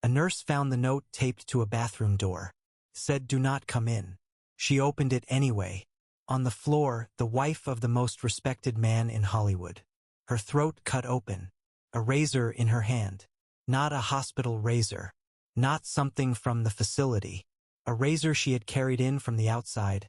A nurse found the note taped to a bathroom door. Said, "Do not come in." She opened it anyway. On the floor, the wife of the most respected man in Hollywood. Her throat cut open. A razor in her hand. Not a hospital razor. Not something from the facility. A razor she had carried in from the outside,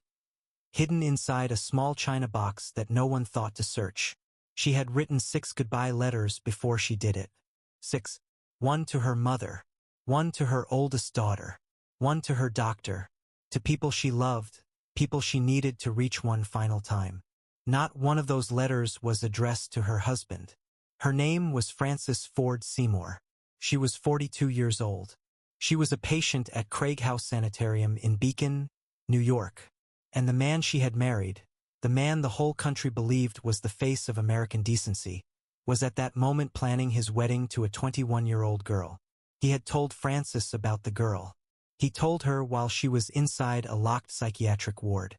hidden inside a small china box that no one thought to search. She had written 6 goodbye letters before she did it. 6. 1 to her mother. 1 to her oldest daughter. 1 to her doctor. To people she loved, people she needed to reach one final time. Not one of those letters was addressed to her husband. Her name was Frances Ford Seymour. She was 42 years old. She was a patient at Craig House Sanitarium in Beacon, New York. And the man she had married, the man the whole country believed was the face of American decency, was at that moment planning his wedding to a 21-year-old girl. He had told Frances about the girl. He told her while she was inside a locked psychiatric ward.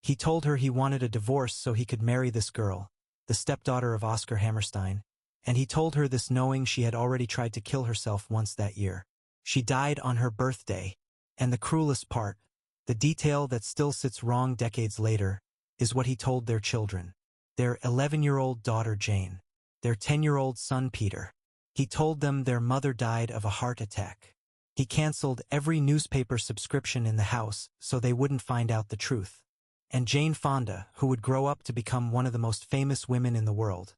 He told her he wanted a divorce so he could marry this girl, the stepdaughter of Oscar Hammerstein, and he told her this knowing she had already tried to kill herself once that year. She died on her birthday, and the cruelest part, the detail that still sits wrong decades later, is what he told their children. Their 11-year-old daughter Jane, their 10-year-old son Peter. He told them their mother died of a heart attack. He canceled every newspaper subscription in the house so they wouldn't find out the truth. And Jane Fonda, who would grow up to become one of the most famous women in the world,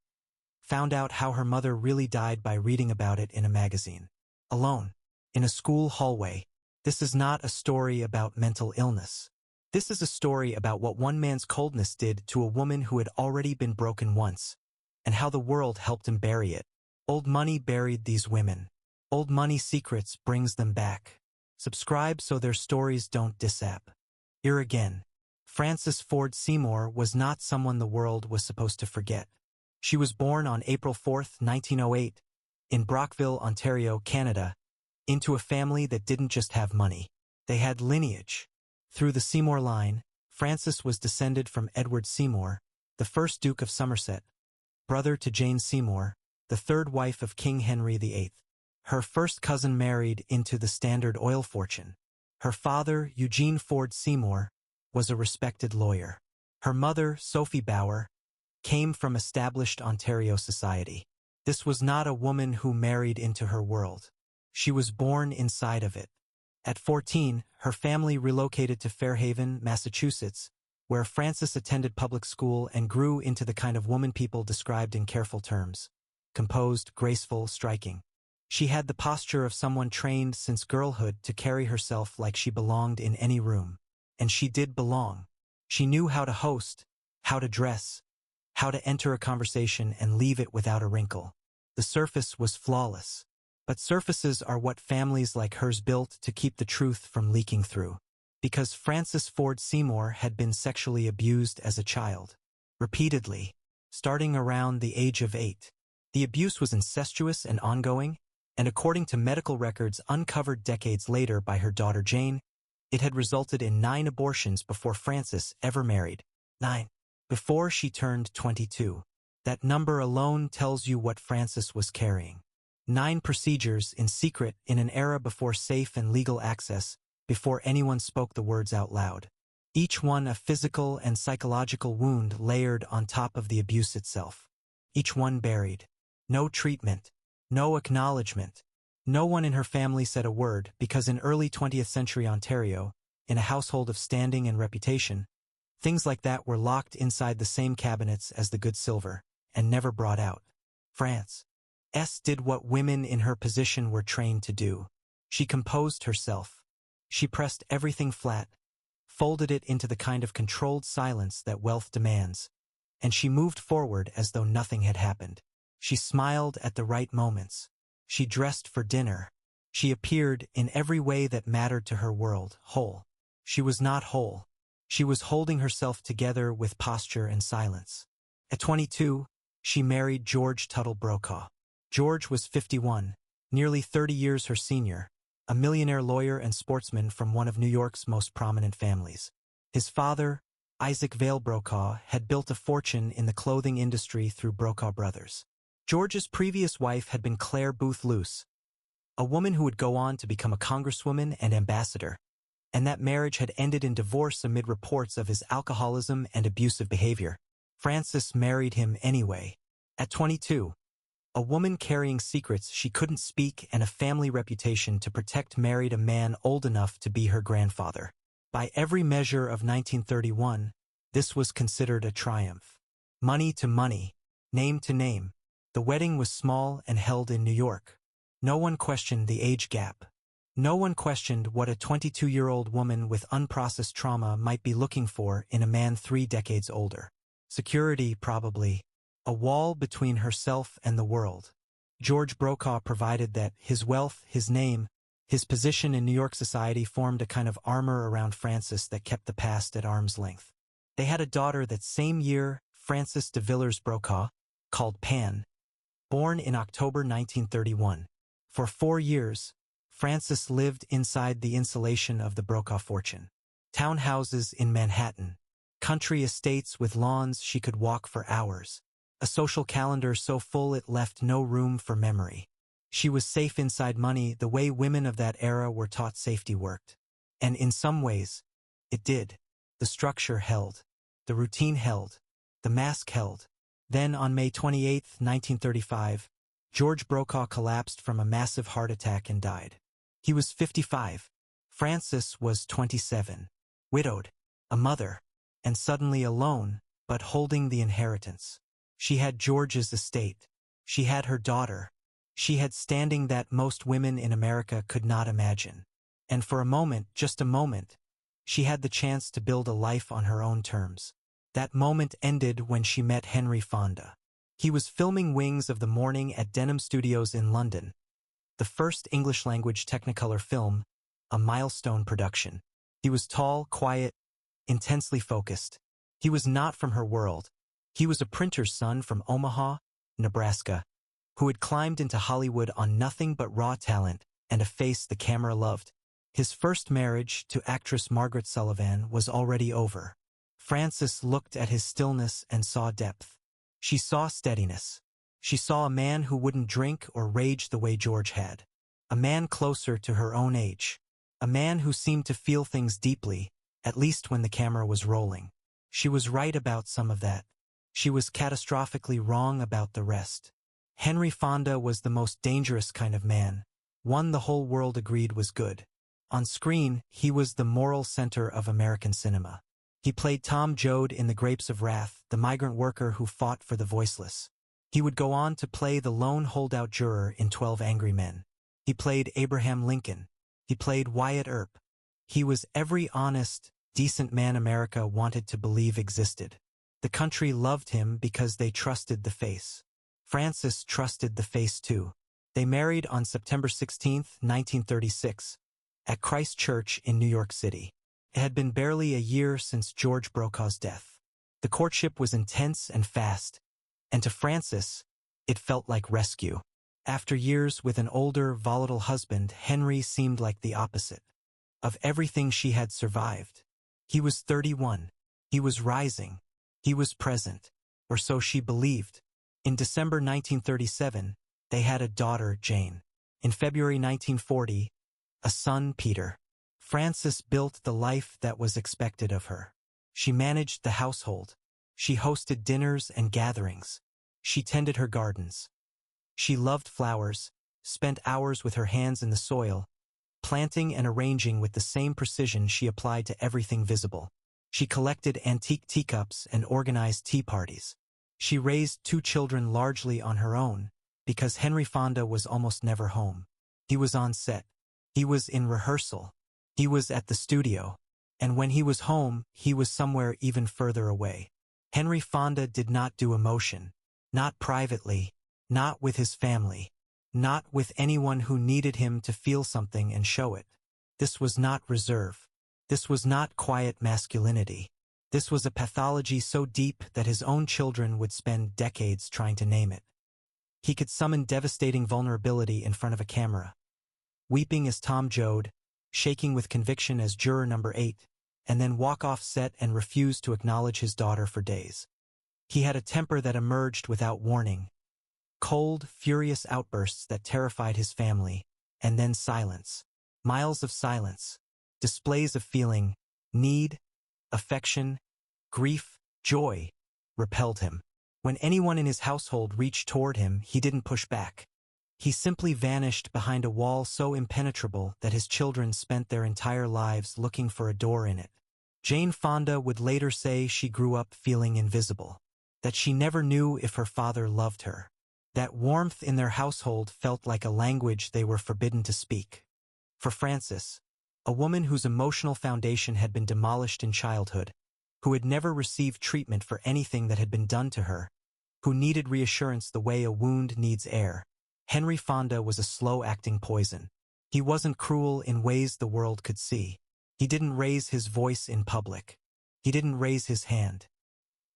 found out how her mother really died by reading about it in a magazine. Alone, in a school hallway. This is not a story about mental illness. This is a story about what one man's coldness did to a woman who had already been broken once, and how the world helped him bury it. Old money buried these women. Old Money Secrets brings them back. Subscribe so their stories don't disappear. Here again. Frances Ford Seymour was not someone the world was supposed to forget. She was born on April 4, 1908, in Brockville, Ontario, Canada, into a family that didn't just have money. They had lineage. Through the Seymour line, Frances was descended from Edward Seymour, the first Duke of Somerset, brother to Jane Seymour, the third wife of King Henry VIII. Her first cousin married into the Standard Oil fortune. Her father, Eugene Ford Seymour, was a respected lawyer. Her mother, Sophie Bauer, came from established Ontario society. This was not a woman who married into her world. She was born inside of it. At 14, her family relocated to Fairhaven, Massachusetts, where Frances attended public school and grew into the kind of woman people described in careful terms. Composed, graceful, striking. She had the posture of someone trained since girlhood to carry herself like she belonged in any room. And she did belong. She knew how to host, how to dress, how to enter a conversation and leave it without a wrinkle. The surface was flawless. But surfaces are what families like hers built to keep the truth from leaking through. Because Frances Ford Seymour had been sexually abused as a child. Repeatedly. Starting around the age of 8. The abuse was incestuous and ongoing, and according to medical records uncovered decades later by her daughter Jane, it had resulted in 9 abortions before Frances ever married. 9. Before she turned 22. That number alone tells you what Frances was carrying. 9 procedures in secret in an era before safe and legal access, before anyone spoke the words out loud. Each one a physical and psychological wound layered on top of the abuse itself. Each one buried. No treatment. No acknowledgement. No one in her family said a word because in early 20th century Ontario, in a household of standing and reputation, things like that were locked inside the same cabinets as the good silver, and never brought out. Frances did what women in her position were trained to do. She composed herself. She pressed everything flat, folded it into the kind of controlled silence that wealth demands, and she moved forward as though nothing had happened. She smiled at the right moments. She dressed for dinner. She appeared in every way that mattered to her world, whole. She was not whole. She was holding herself together with posture and silence. At 22, she married George Tuttle Brokaw. George was 51, nearly 30 years her senior, a millionaire lawyer and sportsman from one of New York's most prominent families. His father, Isaac Vale Brokaw, had built a fortune in the clothing industry through Brokaw Brothers. George's previous wife had been Claire Booth Luce, a woman who would go on to become a congresswoman and ambassador, and that marriage had ended in divorce amid reports of his alcoholism and abusive behavior. Frances married him anyway. At 22, a woman carrying secrets she couldn't speak and a family reputation to protect married a man old enough to be her grandfather. By every measure of 1931, this was considered a triumph. Money to money, name to name. The wedding was small and held in New York. No one questioned the age gap. No one questioned what a 22-year-old woman with unprocessed trauma might be looking for in a man 3 decades older. Security, probably. A wall between herself and the world. George Brokaw provided that his wealth, his name, his position in New York society formed a kind of armor around Frances that kept the past at arm's length. They had a daughter that same year, Frances de Villers Brokaw, called Pan, born in October 1931. For 4 years, Frances lived inside the insulation of the Brokaw fortune. Townhouses in Manhattan, country estates with lawns she could walk for hours, a social calendar so full it left no room for memory. She was safe inside money the way women of that era were taught safety worked. And in some ways, it did. The structure held. The routine held. The mask held. Then on May 28, 1935, George Brokaw collapsed from a massive heart attack and died. He was 55. Frances was 27. Widowed, a mother, and suddenly alone, but holding the inheritance. She had George's estate. She had her daughter. She had standing that most women in America could not imagine. And for a moment, just a moment, she had the chance to build a life on her own terms. That moment ended when she met Henry Fonda. He was filming Wings of the Morning at Denham Studios in London, the first English-language Technicolor film, a milestone production. He was tall, quiet, intensely focused. He was not from her world. He was a printer's son from Omaha, Nebraska, who had climbed into Hollywood on nothing but raw talent and a face the camera loved. His first marriage to actress Margaret Sullivan was already over. Frances looked at his stillness and saw depth. She saw steadiness. She saw a man who wouldn't drink or rage the way George had. A man closer to her own age. A man who seemed to feel things deeply, at least when the camera was rolling. She was right about some of that. She was catastrophically wrong about the rest. Henry Fonda was the most dangerous kind of man, one the whole world agreed was good. On screen, he was the moral center of American cinema. He played Tom Joad in The Grapes of Wrath, the migrant worker who fought for the voiceless. He would go on to play the lone holdout juror in 12 Angry Men. He played Abraham Lincoln. He played Wyatt Earp. He was every honest, decent man America wanted to believe existed. The country loved him because they trusted the face. Frances trusted the face too. They married on September 16, 1936, at Christ Church in New York City. It had been barely a year since George Brokaw's death. The courtship was intense and fast, and to Frances, it felt like rescue. After years with an older, volatile husband, Henry seemed like the opposite of everything she had survived. He was 31. He was rising. He was present, or so she believed. In December 1937, they had a daughter, Jane. In February 1940, a son, Peter. Frances built the life that was expected of her. She managed the household. She hosted dinners and gatherings. She tended her gardens. She loved flowers, spent hours with her hands in the soil, planting and arranging with the same precision she applied to everything visible. She collected antique teacups and organized tea parties. She raised 2 children largely on her own, because Henry Fonda was almost never home. He was on set. He was in rehearsal. He was at the studio. And when he was home, he was somewhere even further away. Henry Fonda did not do emotion. Not privately. Not with his family. Not with anyone who needed him to feel something and show it. This was not reserve. This was not quiet masculinity. This was a pathology so deep that his own children would spend decades trying to name it. He could summon devastating vulnerability in front of a camera. Weeping as Tom Joad, shaking with conviction as juror number 8, and then walk off set and refuse to acknowledge his daughter for days. He had a temper that emerged without warning. Cold, furious outbursts that terrified his family, and then silence. Miles of silence. Displays of feeling, need, affection, grief, joy, repelled him. When anyone in his household reached toward him, he didn't push back. He simply vanished behind a wall so impenetrable that his children spent their entire lives looking for a door in it. Jane Fonda would later say she grew up feeling invisible, that she never knew if her father loved her. That warmth in their household felt like a language they were forbidden to speak. For Frances, a woman whose emotional foundation had been demolished in childhood, who had never received treatment for anything that had been done to her, who needed reassurance the way a wound needs air, Henry Fonda was a slow-acting poison. He wasn't cruel in ways the world could see. He didn't raise his voice in public. He didn't raise his hand.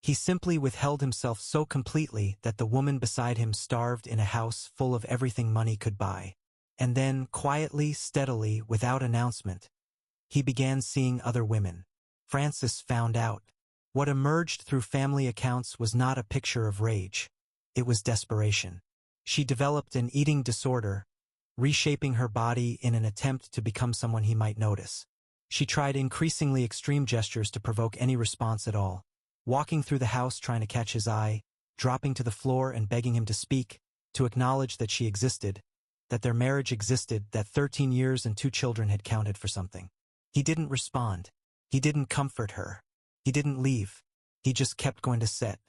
He simply withheld himself so completely that the woman beside him starved in a house full of everything money could buy. And then, quietly, steadily, without announcement, he began seeing other women. Frances found out. What emerged through family accounts was not a picture of rage. It was desperation. She developed an eating disorder, reshaping her body in an attempt to become someone he might notice. She tried increasingly extreme gestures to provoke any response at all. Walking through the house trying to catch his eye, dropping to the floor and begging him to speak, to acknowledge that she existed, that their marriage existed, that 13 years and 2 children had counted for something. He didn't respond. He didn't comfort her. He didn't leave. He just kept going to set,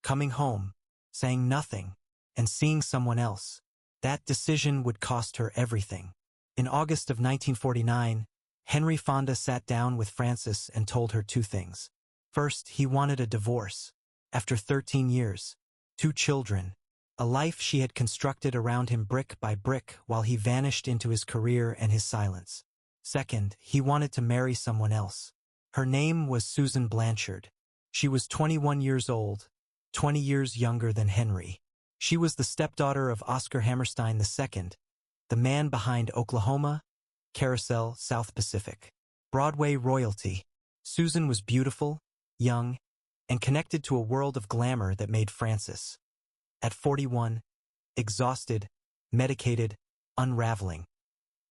coming home, saying nothing, and seeing someone else. That decision would cost her everything. In August of 1949, Henry Fonda sat down with Frances and told her 2 things. First, he wanted a divorce. After 13 years, 2 children, a life she had constructed around him brick by brick while he vanished into his career and his silence. Second, he wanted to marry someone else. Her name was Susan Blanchard. She was 21 years old, 20 years younger than Henry. She was the stepdaughter of Oscar Hammerstein II, the man behind Oklahoma, Carousel, South Pacific. Broadway royalty. Susan was beautiful, young, and connected to a world of glamour that made Frances, at 41, exhausted, medicated, unraveling,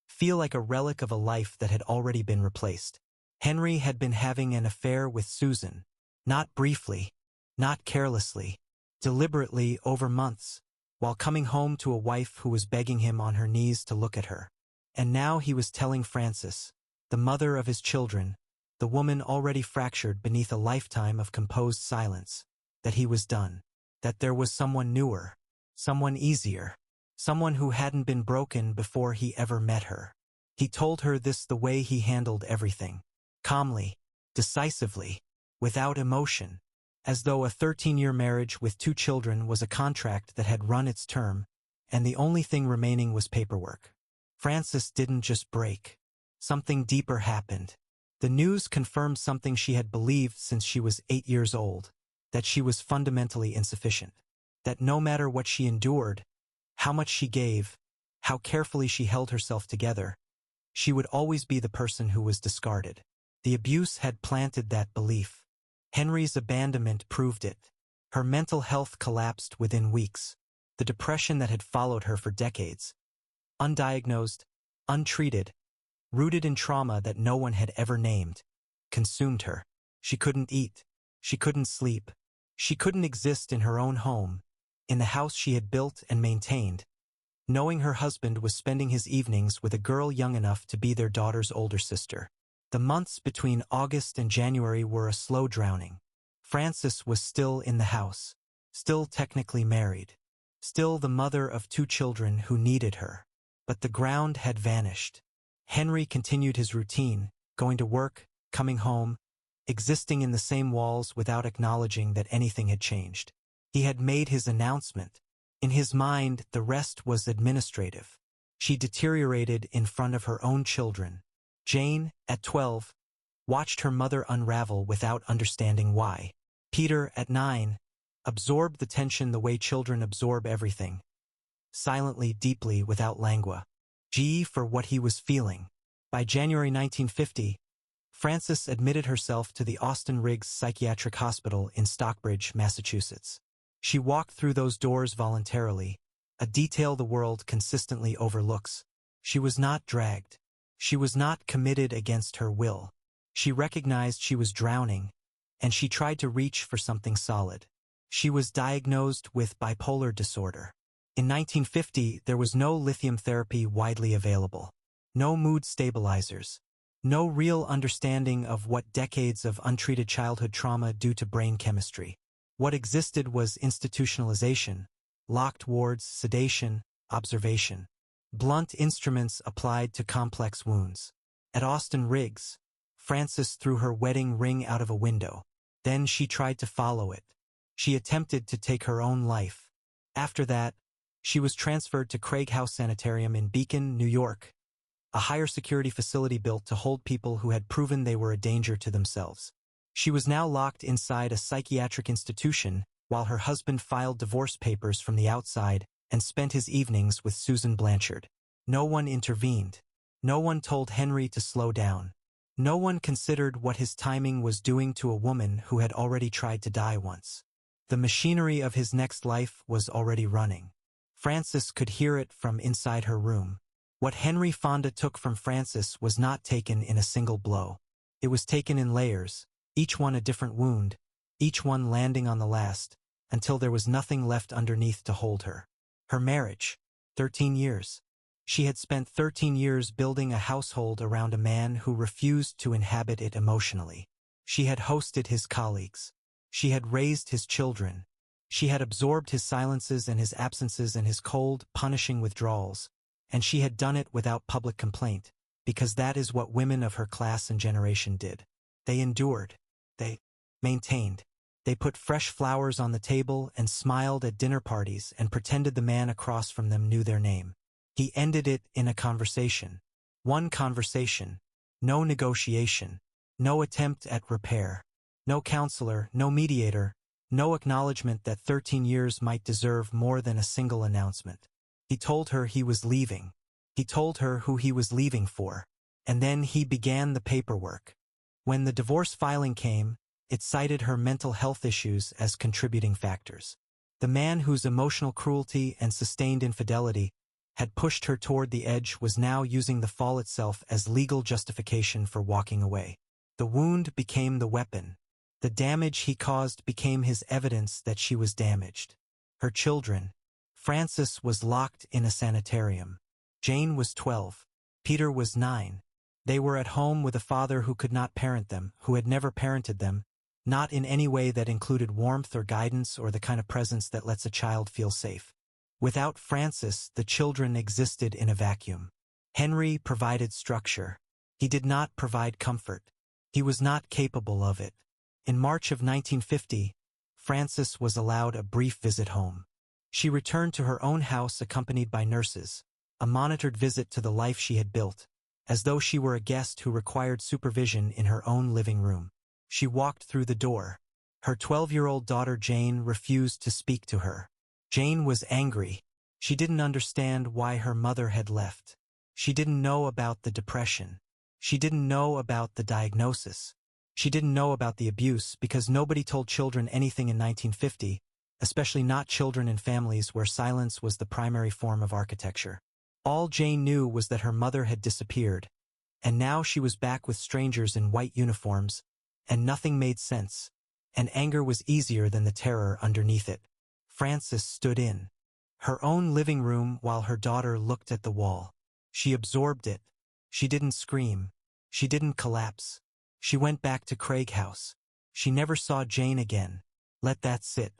feel like a relic of a life that had already been replaced. Henry had been having an affair with Susan, not briefly, not carelessly, deliberately over months, while coming home to a wife who was begging him on her knees to look at her. And now he was telling Frances, the mother of his children, the woman already fractured beneath a lifetime of composed silence, that he was done, that there was someone newer, someone easier, someone who hadn't been broken before he ever met her. He told her this the way he handled everything, calmly, decisively, without emotion, as though a 13-year marriage with 2 children was a contract that had run its term, and the only thing remaining was paperwork. Frances didn't just break. Something deeper happened. The news confirmed something she had believed since she was 8 years old, that she was fundamentally insufficient, that no matter what she endured, how much she gave, how carefully she held herself together, she would always be the person who was discarded. The abuse had planted that belief. Henry's abandonment proved it. Her mental health collapsed within weeks. The depression that had followed her for decades, undiagnosed, untreated, rooted in trauma that no one had ever named, consumed her. She couldn't eat. She couldn't sleep. She couldn't exist in her own home, in the house she had built and maintained, knowing her husband was spending his evenings with a girl young enough to be their daughter's older sister. The months between August and January were a slow drowning. Frances was still in the house, still technically married, still the mother of 2 children who needed her. But the ground had vanished. Henry continued his routine, going to work, coming home, existing in the same walls without acknowledging that anything had changed. He had made his announcement. In his mind, the rest was administrative. She deteriorated in front of her own children. Jane, at 12, watched her mother unravel without understanding why. Peter, at 9, absorbed the tension the way children absorb everything, silently, deeply, without language. For what he was feeling. By January 1950, Frances admitted herself to the Austin Riggs Psychiatric Hospital in Stockbridge, Massachusetts. She walked through those doors voluntarily, a detail the world consistently overlooks. She was not dragged. She was not committed against her will. She recognized she was drowning, and she tried to reach for something solid. She was diagnosed with bipolar disorder. In 1950, there was no lithium therapy widely available. No mood stabilizers. No real understanding of what decades of untreated childhood trauma do to brain chemistry. What existed was institutionalization, locked wards, sedation, observation. Blunt instruments applied to complex wounds. At Austin Riggs, Frances threw her wedding ring out of a window. Then she tried to follow it. She attempted to take her own life. After that, she was transferred to Craig House Sanitarium in Beacon, New York, a higher security facility built to hold people who had proven they were a danger to themselves. She was now locked inside a psychiatric institution while her husband filed divorce papers from the outside and spent his evenings with Susan Blanchard. No one intervened. No one told Henry to slow down. No one considered what his timing was doing to a woman who had already tried to die once. The machinery of his next life was already running. Frances could hear it from inside her room. What Henry Fonda took from Frances was not taken in a single blow. It was taken in layers, each one a different wound, each one landing on the last, until there was nothing left underneath to hold her. Her marriage, 13 years. She had spent 13 years building a household around a man who refused to inhabit it emotionally. She had hosted his colleagues. She had raised his children. She had absorbed his silences and his absences and his cold, punishing withdrawals. And she had done it without public complaint, because that is what women of her class and generation did. They endured. They maintained. They put fresh flowers on the table and smiled at dinner parties and pretended the man across from them knew their name. He ended it in a conversation. One conversation. No negotiation. No attempt at repair. No counselor, no mediator, no acknowledgement that 13 years might deserve more than a single announcement. He told her he was leaving. He told her who he was leaving for. And then he began the paperwork. When the divorce filing came, it cited her mental health issues as contributing factors. The man whose emotional cruelty and sustained infidelity had pushed her toward the edge was now using the fall itself as legal justification for walking away. The wound became the weapon. The damage he caused became his evidence that she was damaged. Her children. Frances was locked in a sanitarium. Jane was 12. Peter was 9. They were at home with a father who could not parent them, who had never parented them, not in any way that included warmth or guidance or the kind of presence that lets a child feel safe. Without Frances, the children existed in a vacuum. Henry provided structure. He did not provide comfort. He was not capable of it. In March of 1950, Frances was allowed a brief visit home. She returned to her own house accompanied by nurses, a monitored visit to the life she had built, as though she were a guest who required supervision in her own living room. She walked through the door. Her 12-year-old daughter Jane refused to speak to her. Jane was angry. She didn't understand why her mother had left. She didn't know about the depression. She didn't know about the diagnosis. She didn't know about the abuse because nobody told children anything in 1950, especially not children in families where silence was the primary form of architecture. All Jane knew was that her mother had disappeared, and now she was back with strangers in white uniforms, and nothing made sense, and anger was easier than the terror underneath it. Frances stood in her own living room while her daughter looked at the wall. She absorbed it. She didn't scream. She didn't collapse. She went back to Craig House. She never saw Jane again. Let that sit.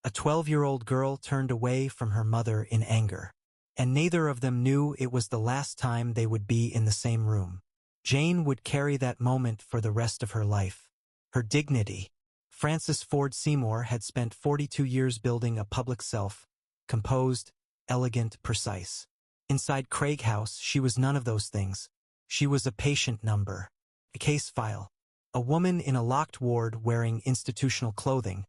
A 12-year-old girl turned away from her mother in anger. And neither of them knew it was the last time they would be in the same room. Jane would carry that moment for the rest of her life. Her dignity. Frances Ford Seymour had spent 42 years building a public self, composed, elegant, precise. Inside Craig House, she was none of those things. She was a patient number, a case file, a woman in a locked ward wearing institutional clothing,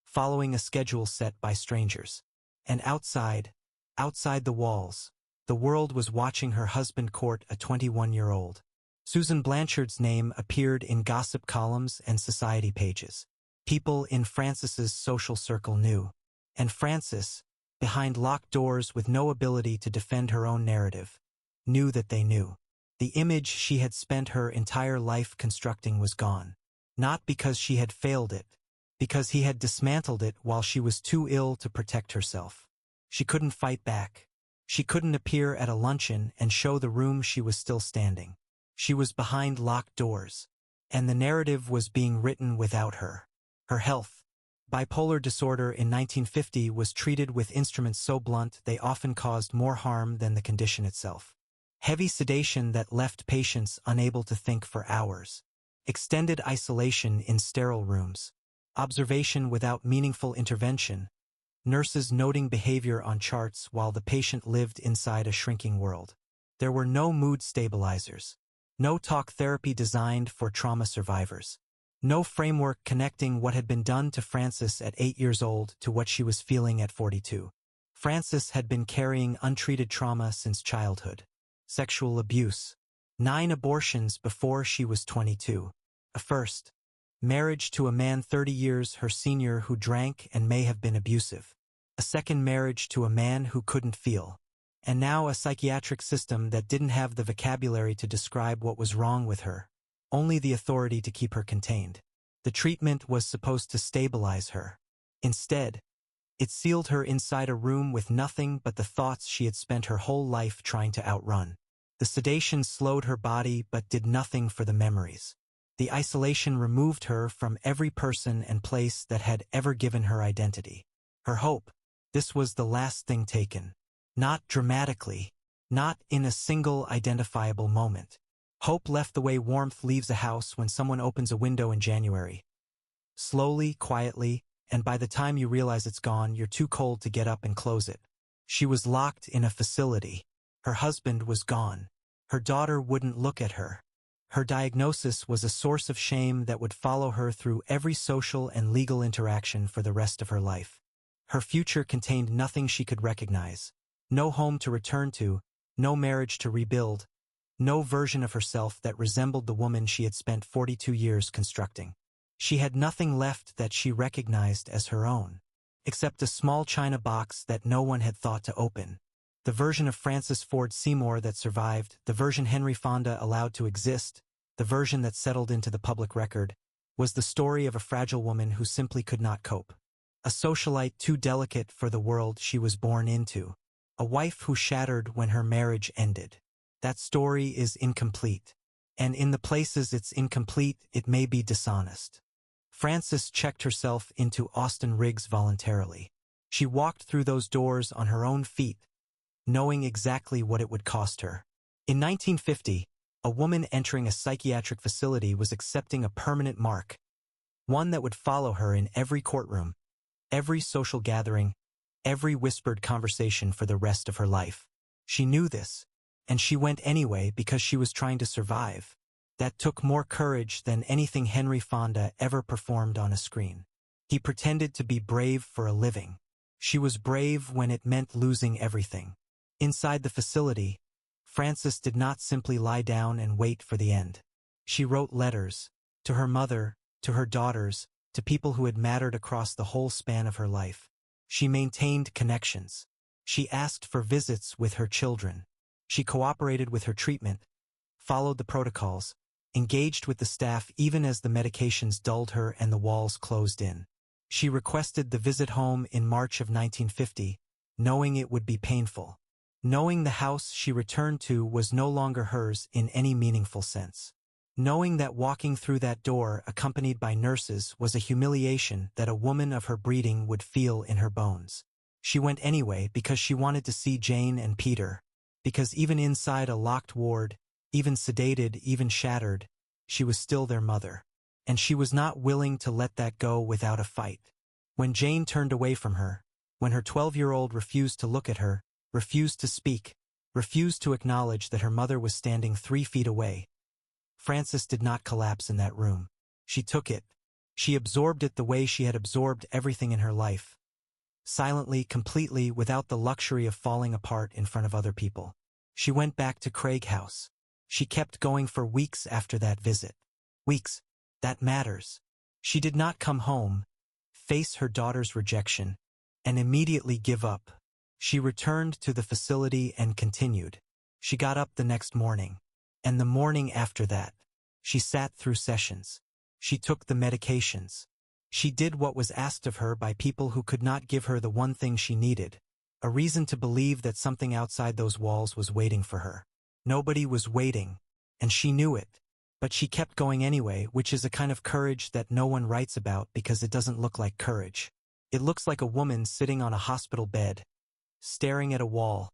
following a schedule set by strangers. And outside the walls, the world was watching her husband court a 21-year-old. Susan Blanchard's name appeared in gossip columns and society pages. People in Frances's social circle knew. And Frances, behind locked doors with no ability to defend her own narrative, knew that they knew. The image she had spent her entire life constructing was gone. Not because she had failed it, because he had dismantled it while she was too ill to protect herself. She couldn't fight back. She couldn't appear at a luncheon and show the room she was still standing. She was behind locked doors, and the narrative was being written without her. Her health, bipolar disorder in 1950, was treated with instruments so blunt they often caused more harm than the condition itself. Heavy sedation that left patients unable to think for hours. Extended isolation in sterile rooms. Observation without meaningful intervention. Nurses noting behavior on charts while the patient lived inside a shrinking world. There were no mood stabilizers. No talk therapy designed for trauma survivors. No framework connecting what had been done to Frances at 8 years old to what she was feeling at 42. Frances had been carrying untreated trauma since childhood. Sexual abuse. 9 abortions before she was 22. A first. Marriage to a man 30 years her senior who drank and may have been abusive. A second marriage to a man who couldn't feel. And now a psychiatric system that didn't have the vocabulary to describe what was wrong with her. Only the authority to keep her contained. The treatment was supposed to stabilize her. Instead, it sealed her inside a room with nothing but the thoughts she had spent her whole life trying to outrun. The sedation slowed her body but did nothing for the memories. The isolation removed her from every person and place that had ever given her identity. Her hope. This was the last thing taken. Not dramatically. Not in a single identifiable moment. Hope left the way warmth leaves a house when someone opens a window in January. Slowly, quietly, and by the time you realize it's gone, you're too cold to get up and close it. She was locked in a facility. Her husband was gone. Her daughter wouldn't look at her. Her diagnosis was a source of shame that would follow her through every social and legal interaction for the rest of her life. Her future contained nothing she could recognize. No home to return to, no marriage to rebuild, no version of herself that resembled the woman she had spent 42 years constructing. She had nothing left that she recognized as her own, except a small china box that no one had thought to open. The version of Frances Ford Seymour that survived, the version Henry Fonda allowed to exist, the version that settled into the public record, was the story of a fragile woman who simply could not cope. A socialite too delicate for the world she was born into. A wife who shattered when her marriage ended. That story is incomplete. And in the places it's incomplete, it may be dishonest. Frances checked herself into Austin Riggs voluntarily. She walked through those doors on her own feet, knowing exactly what it would cost her. In 1950, a woman entering a psychiatric facility was accepting a permanent mark, one that would follow her in every courtroom, every social gathering, every whispered conversation for the rest of her life. She knew this, and she went anyway because she was trying to survive. That took more courage than anything Henry Fonda ever performed on a screen. He pretended to be brave for a living. She was brave when it meant losing everything. Inside the facility, Frances did not simply lie down and wait for the end. She wrote letters, to her mother, to her daughters, to people who had mattered across the whole span of her life. She maintained connections. She asked for visits with her children. She cooperated with her treatment, followed the protocols, engaged with the staff even as the medications dulled her and the walls closed in. She requested the visit home in March of 1950, knowing it would be painful. Knowing the house she returned to was no longer hers in any meaningful sense. Knowing that walking through that door accompanied by nurses was a humiliation that a woman of her breeding would feel in her bones. She went anyway because she wanted to see Jane and Peter, because even inside a locked ward, even sedated, even shattered, she was still their mother. And she was not willing to let that go without a fight. When Jane turned away from her, when her 12-year-old refused to look at her, refused to speak, refused to acknowledge that her mother was standing 3 feet away, Frances did not collapse in that room. She took it. She absorbed it the way she had absorbed everything in her life. Silently, completely, without the luxury of falling apart in front of other people. She went back to Craig House. She kept going for weeks after that visit. Weeks. That matters. She did not come home, face her daughter's rejection, and immediately give up. She returned to the facility and continued. She got up the next morning. And the morning after that. She sat through sessions. She took the medications. She did what was asked of her by people who could not give her the one thing she needed, a reason to believe that something outside those walls was waiting for her. Nobody was waiting, and she knew it. But she kept going anyway, which is a kind of courage that no one writes about because it doesn't look like courage. It looks like a woman sitting on a hospital bed, staring at a wall,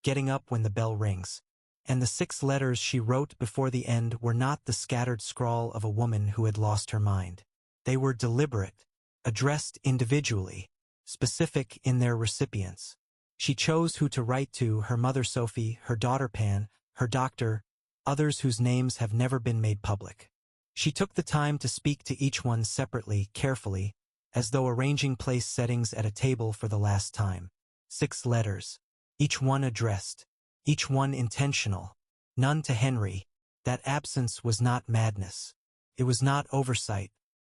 getting up when the bell rings. And the 6 letters she wrote before the end were not the scattered scrawl of a woman who had lost her mind. They were deliberate, addressed individually, specific in their recipients. She chose who to write to: her mother Sophie, her daughter Pan, her doctor, others whose names have never been made public. She took the time to speak to each one separately, carefully, as though arranging place settings at a table for the last time. 6 letters, each one addressed, each one intentional. None to Henry. That absence was not madness. It was not oversight.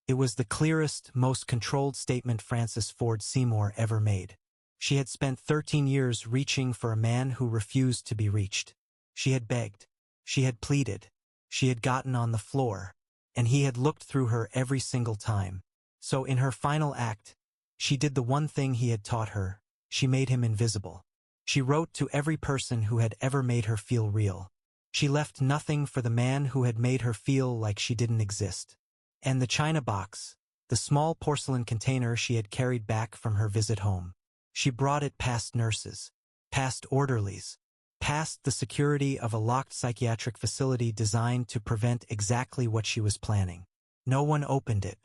It was the clearest, most controlled statement Frances Ford Seymour ever made. She had spent 13 years reaching for a man who refused to be reached. She had begged. She had pleaded. She had gotten on the floor. And he had looked through her every single time. So in her final act, she did the one thing he had taught her. She made him invisible. She wrote to every person who had ever made her feel real. She left nothing for the man who had made her feel like she didn't exist. And the china box, the small porcelain container she had carried back from her visit home. She brought it past nurses, past orderlies, past the security of a locked psychiatric facility designed to prevent exactly what she was planning. No one opened it.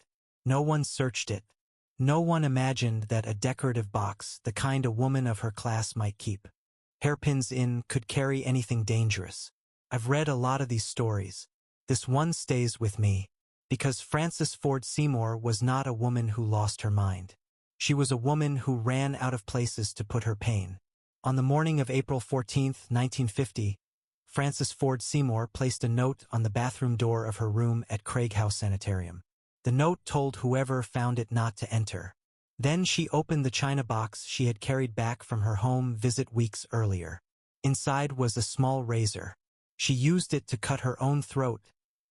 No one searched it. No one imagined that a decorative box, the kind a woman of her class might keep hairpins in, could carry anything dangerous. I've read a lot of these stories. This one stays with me, because Frances Ford Seymour was not a woman who lost her mind. She was a woman who ran out of places to put her pain. On the morning of April 14, 1950, Frances Ford Seymour placed a note on the bathroom door of her room at Craig House Sanitarium. The note told whoever found it not to enter. Then she opened the china box she had carried back from her home visit weeks earlier. Inside was a small razor. She used it to cut her own throat,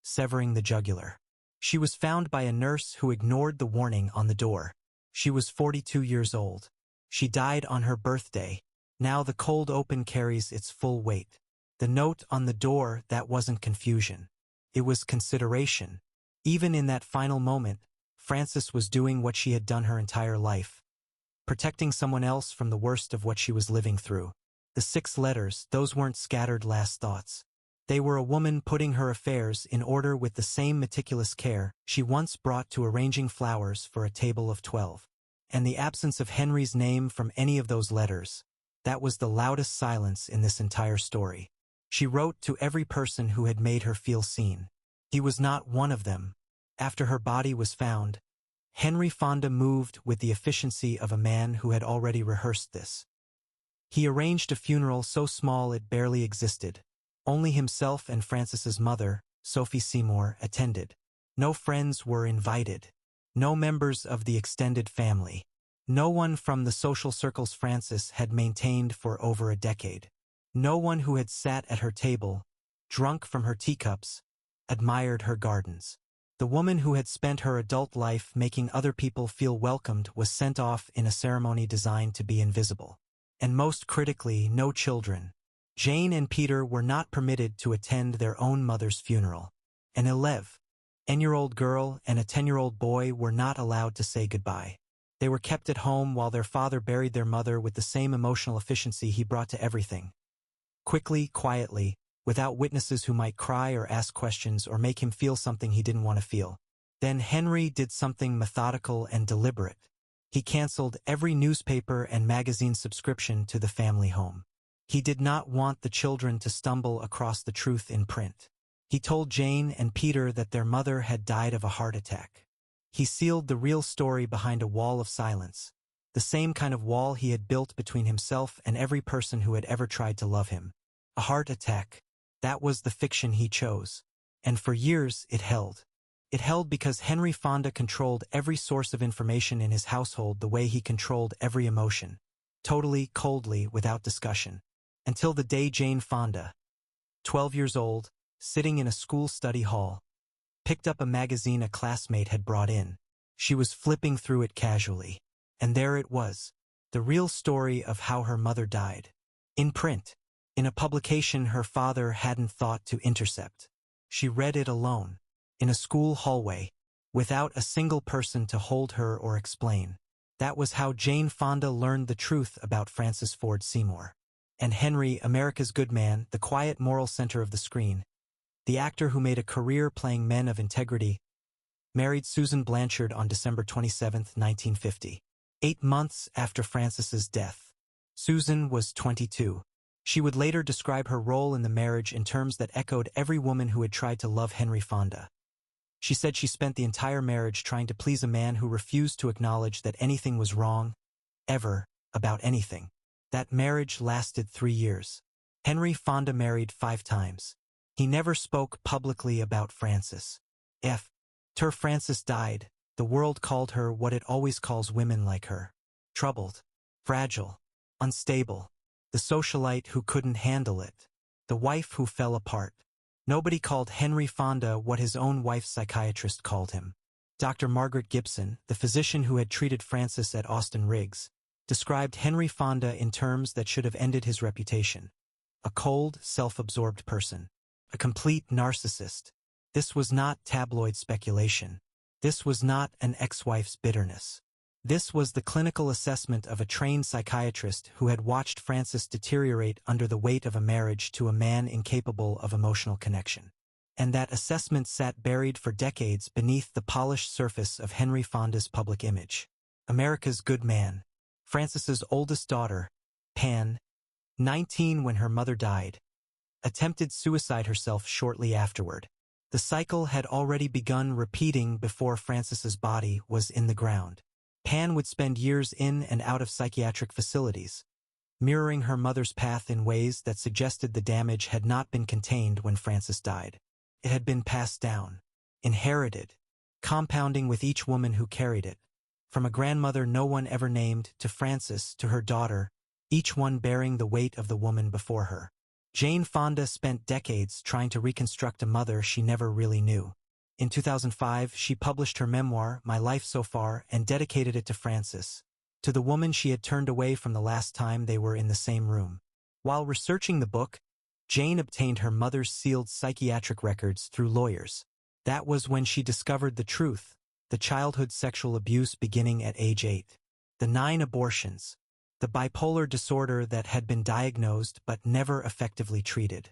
severing the jugular. She was found by a nurse who ignored the warning on the door. She was 42 years old. She died on her birthday. Now the cold open carries its full weight. The note on the door, that wasn't confusion. It was consideration. Even in that final moment, Frances was doing what she had done her entire life, protecting someone else from the worst of what she was living through. The 6 letters, those weren't scattered last thoughts. They were a woman putting her affairs in order with the same meticulous care she once brought to arranging flowers for a table of 12. And the absence of Henry's name from any of those letters, that was the loudest silence in this entire story. She wrote to every person who had made her feel seen. He was not one of them. After her body was found, Henry Fonda moved with the efficiency of a man who had already rehearsed this. He arranged a funeral so small it barely existed. Only himself and Frances's mother, Sophie Seymour, attended. No friends were invited. No members of the extended family. No one from the social circles Frances had maintained for over a decade. No one who had sat at her table, drunk from her teacups, admired her gardens. The woman who had spent her adult life making other people feel welcomed was sent off in a ceremony designed to be invisible. And most critically, no children. Jane and Peter were not permitted to attend their own mother's funeral. An 11-year-old girl and a 10-year-old boy were not allowed to say goodbye. They were kept at home while their father buried their mother with the same emotional efficiency he brought to everything. Quickly, quietly, without witnesses who might cry or ask questions or make him feel something he didn't want to feel. Then Henry did something methodical and deliberate. He canceled every newspaper and magazine subscription to the family home. He did not want the children to stumble across the truth in print. He told Jane and Peter that their mother had died of a heart attack. He sealed the real story behind a wall of silence, the same kind of wall he had built between himself and every person who had ever tried to love him. A heart attack. That was the fiction he chose. And for years it held. It held because Henry Fonda controlled every source of information in his household the way he controlled every emotion. Totally, coldly, without discussion. Until the day Jane Fonda, 12 years old, sitting in a school study hall, picked up a magazine a classmate had brought in. She was flipping through it casually. And there it was, the real story of how her mother died. In print. In a publication her father hadn't thought to intercept. She read it alone, in a school hallway, without a single person to hold her or explain. That was how Jane Fonda learned the truth about Francis Ford Seymour. And Henry, America's good man, the quiet moral center of the screen, the actor who made a career playing men of integrity, married Susan Blanchard on December 27, 1950. 8 months after Francis's death. Susan was 22. She would later describe her role in the marriage in terms that echoed every woman who had tried to love Henry Fonda. She said she spent the entire marriage trying to please a man who refused to acknowledge that anything was wrong, ever, about anything. That marriage lasted 3 years. Henry Fonda married 5 times. He never spoke publicly about Francis. After Francis died, the world called her what it always calls women like her. Troubled, fragile, unstable, the socialite who couldn't handle it, the wife who fell apart. Nobody called Henry Fonda what his own wife's psychiatrist called him. Dr. Margaret Gibson, the physician who had treated Francis at Austin Riggs, described Henry Fonda in terms that should have ended his reputation. A cold, self-absorbed person. A complete narcissist. This was not tabloid speculation. This was not an ex-wife's bitterness. This was the clinical assessment of a trained psychiatrist who had watched Francis deteriorate under the weight of a marriage to a man incapable of emotional connection. And that assessment sat buried for decades beneath the polished surface of Henry Fonda's public image. America's good man. Francis's oldest daughter, Pan, 19 when her mother died, attempted suicide herself shortly afterward. The cycle had already begun repeating before Francis's body was in the ground. Pan would spend years in and out of psychiatric facilities, mirroring her mother's path in ways that suggested the damage had not been contained when Francis died. It had been passed down, inherited, compounding with each woman who carried it. From a grandmother no one ever named to Francis to her daughter, each one bearing the weight of the woman before her. Jane Fonda spent decades trying to reconstruct a mother she never really knew. In 2005, she published her memoir, My Life So Far, and dedicated it to Francis, to the woman she had turned away from the last time they were in the same room. While researching the book, Jane obtained her mother's sealed psychiatric records through lawyers. That was when she discovered the truth, the childhood sexual abuse beginning at age 8, the 9 abortions, the bipolar disorder that had been diagnosed but never effectively treated.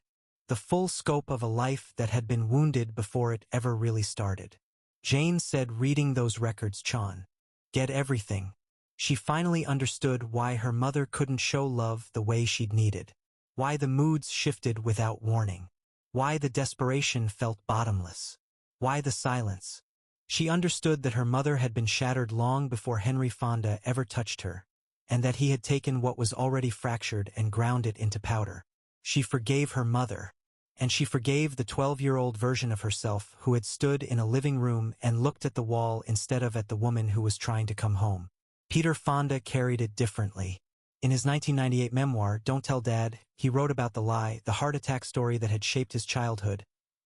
The full scope of a life that had been wounded before it ever really started. Jane said reading those records get everything. She finally understood why her mother couldn't show love the way she'd needed. Why the moods shifted without warning. Why the desperation felt bottomless. Why the silence. She understood that her mother had been shattered long before Henry Fonda ever touched her, and that he had taken what was already fractured and ground it into powder. She forgave her mother, and she forgave the 12-year-old version of herself who had stood in a living room and looked at the wall instead of at the woman who was trying to come home. Peter Fonda carried it differently. In his 1998 memoir, Don't Tell Dad, he wrote about the lie, the heart attack story that had shaped his childhood,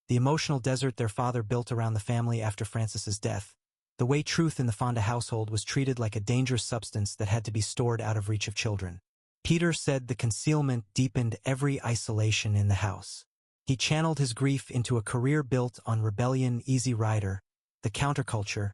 the emotional desert their father built around the family after Francis's death, the way truth in the Fonda household was treated like a dangerous substance that had to be stored out of reach of children. Peter said the concealment deepened every isolation in the house. He channeled his grief into a career built on rebellion, Easy Rider, the counterculture,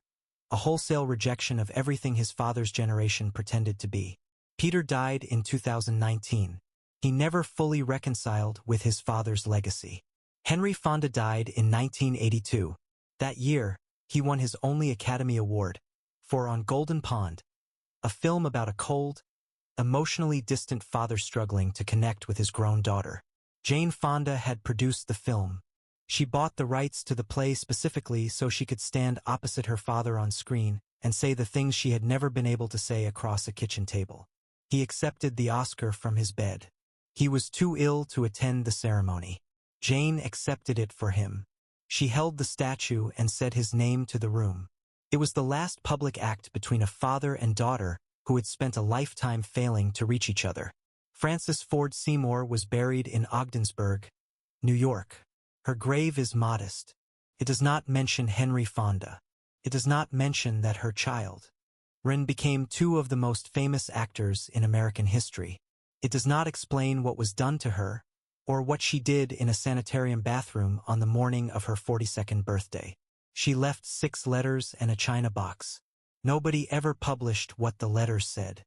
a wholesale rejection of everything his father's generation pretended to be. Peter died in 2019. He never fully reconciled with his father's legacy. Henry Fonda died in 1982. That year, he won his only Academy Award for On Golden Pond, a film about a cold, emotionally distant father struggling to connect with his grown daughter. Jane Fonda had produced the film. She bought the rights to the play specifically so she could stand opposite her father on screen and say the things she had never been able to say across a kitchen table. He accepted the Oscar from his bed. He was too ill to attend the ceremony. Jane accepted it for him. She held the statue and said his name to the room. It was the last public act between a father and daughter who had spent a lifetime failing to reach each other. Frances Ford Seymour was buried in Ogdensburg, New York. Her grave is modest. It does not mention Henry Fonda. It does not mention that her child, Ren, became two of the most famous actors in American history. It does not explain what was done to her, or what she did in a sanitarium bathroom on the morning of her 42nd birthday. She left 6 letters and a china box. Nobody ever published what the letters said.